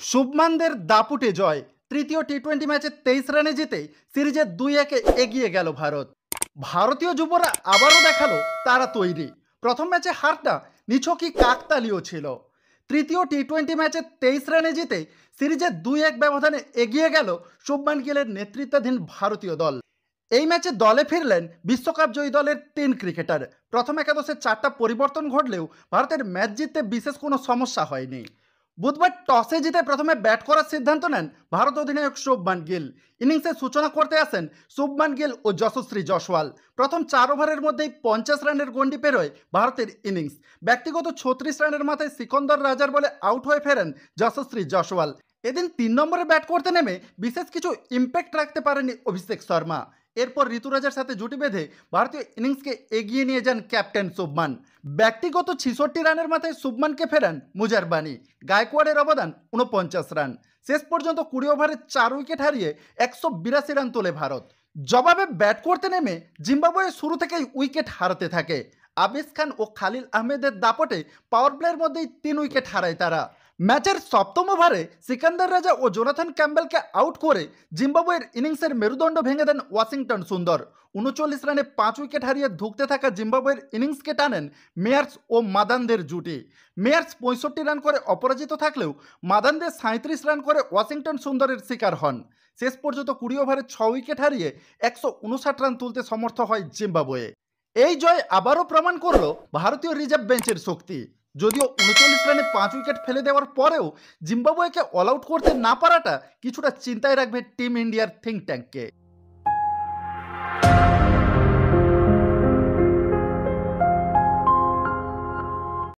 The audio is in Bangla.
শুভমানদের দাপুটে জয়। তৃতীয় টি-20 ম্যাচে 23 রানে জিতে সিরিজে 2-1 এগিয়ে গেল ভারত। ভারতীয় যুবরা আবারও দেখালো তারা তৈরি। প্রথম ম্যাচে হারটা নিছকই কাকতালীয় ছিল। তৃতীয় টি-20 ম্যাচে 23 রানে জিতে সিরিজে 2-1 ব্যবধানে এগিয়ে গেল শুভমান গিলের নেতৃত্বাধীন ভারতীয় দল। এই ম্যাচে দলে ফিরলেন বিশ্বকাপ জয়ী দলের 3 ক্রিকেটার। প্রথম একাদশে 4টা পরিবর্তন ঘটলেও ভারতের ম্যাচ জিততে বিশেষ কোনো সমস্যা হয়নি। বুধবার টসে জিতে প্রথমে ব্যাট করার সিদ্ধান্ত নেন ভারত অধিনায়ক শুভমান গিল। ইনিংসের সূচনা করতে আসেন শুভমান গিল ও যশস্বী জয়সওয়াল। প্রথম 4 ওভারের মধ্যেই 50 রানের গন্ডি পেরোয় ভারতের ইনিংস। ব্যক্তিগত 36 রানের মাথায় সিকন্দর রাজার বলে আউট হয়ে ফেরেন যশস্বী জয়সওয়াল। এদিন 3 নম্বরে ব্যাট করতে নেমে বিশেষ কিছু ইম্প্যাক্ট রাখতে পারেনি অভিষেক শর্মা। এরপর ঋতুরাজের সাথে জুটি বেঁধে ভারতীয় ইনিংসকে এগিয়ে নিয়ে যান ক্যাপ্টেন শুভমান। ব্যক্তিগত 66 রানের মাথায় শুভমানকে ফেরান মুজারবানি। গায়কোয়াড়ের অবদান 49 রান। শেষ পর্যন্ত 20 ওভারে 4 উইকেট হারিয়ে 182 রান তোলে ভারত। জবাবে ব্যাট করতে নেমে জিম্বাবুয়ে শুরু থেকেই উইকেট হারাতে থাকে। আবিস খান ও খালিল আহমেদের দাপটে পাওয়ার প্লের মধ্যেই 3 উইকেট হারায় তারা। ম্যাচের সপ্তম ওভারে সিকান্দার রাজা ও জোনাথন ক্যাম্বেলকে আউট করে জিম্বাবুয়ের ইনিংসের মেরুদণ্ড ভেঙে দেন ওয়াশিংটন সুন্দর। 39 রানে 5 উইকেট হারিয়ে ধুঁকতে থাকা জিম্বাবুয়ের ইনিংসকে টানেন মেয়ার্স ও মাদানদের জুটি। মেয়ার্স 65 রান করে অপরাজিত থাকলেও মাদানদের 37 রান করে ওয়াশিংটন সুন্দরের শিকার হন। শেষ পর্যন্ত 20 ওভারে 6 উইকেট হারিয়ে 159 রান তুলতে সমর্থ হয় জিম্বাবুয়ে। এই জয় আবারও প্রমাণ করলো ভারতীয় রিজার্ভ বেঞ্চের শক্তি। যদিও 39 রানে 5 উইকেট ফেলে দেওয়ার পরেও জিম্বাবুয়েকে অল আউট করতে না পারাটা কিছুটা চিন্তায় রাখবে টিম ইন্ডিয়ার থিঙ্ক ট্যাঙ্ককে।